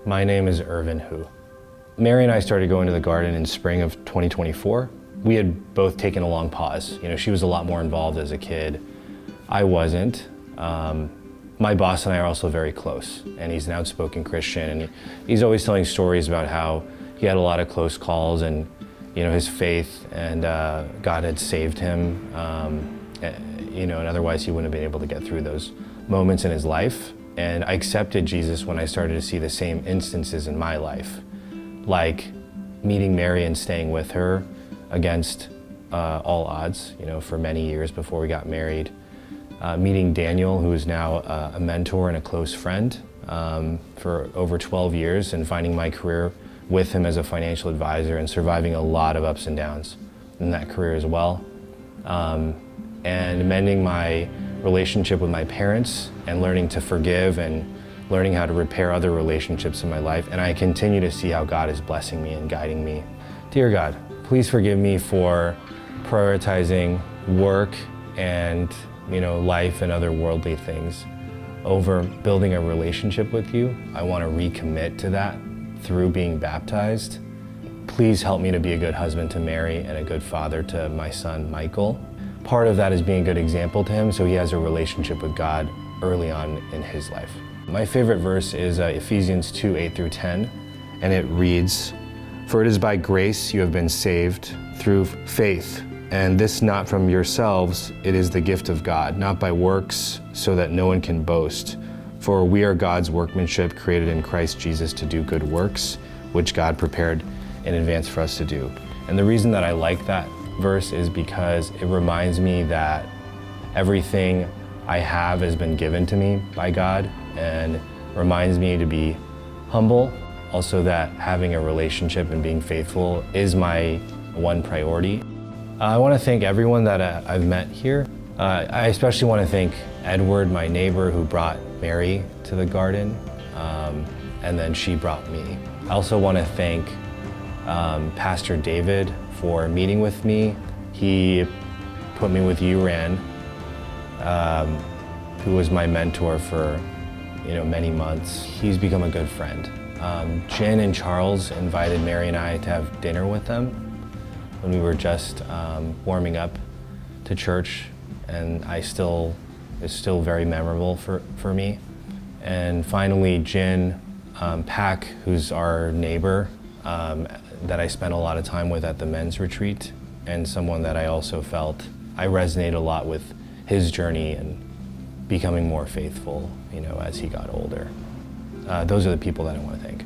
My name is Irvin Hu. Mary and I started going to the garden in spring of 2024. We had both taken a long pause. She was a lot more involved as a kid. I wasn't. My boss and I are also very close, and he's an outspoken Christian, and he's always telling stories about how he had a lot of close calls and his faith, and God had saved him, and otherwise he wouldn't have been able to get through those moments in his life. And I accepted Jesus when I started to see the same instances in my life, like meeting Mary and staying with her against all odds, for many years before we got married. Meeting Daniel, who is now a mentor and a close friend for over 12 years, and finding my career with him as a financial advisor and surviving a lot of ups and downs in that career as well. And mending my relationship with my parents and learning to forgive and learning how to repair other relationships in my life. And I continue to see how God is blessing me and guiding me. Dear God, please forgive me for prioritizing work and life and other worldly things over building a relationship with you. I want to recommit to that through being baptized. Please help me to be a good husband to Mary and a good father to my son, Michael. Part of that is being a good example to him so he has a relationship with God early on in his life. My favorite verse is Ephesians 2:8-10, and it reads, "For it is by grace you have been saved through faith, and this not from yourselves, it is the gift of God, not by works, so that no one can boast. For we are God's workmanship, created in Christ Jesus to do good works, which God prepared in advance for us to do." And the reason that I like that verse is because it reminds me that everything I have has been given to me by God, and reminds me to be humble. Also that having a relationship and being faithful is my one priority. I want to thank everyone that I've met here. I especially want to thank Edward, my neighbor, who brought Mary to the garden, and then she brought me. I also want to thank Pastor David for meeting with me. He put me with Irvin, who was my mentor for many months. He's become a good friend. Jen and Charles invited Mary and I to have dinner with them when we were just warming up to church, and it's still very memorable for me. And finally, Jen Pack, who's our neighbor, that I spent a lot of time with at the men's retreat, and someone that I also felt I resonate a lot with his journey and becoming more faithful, as he got older. Those are the people that I want to thank.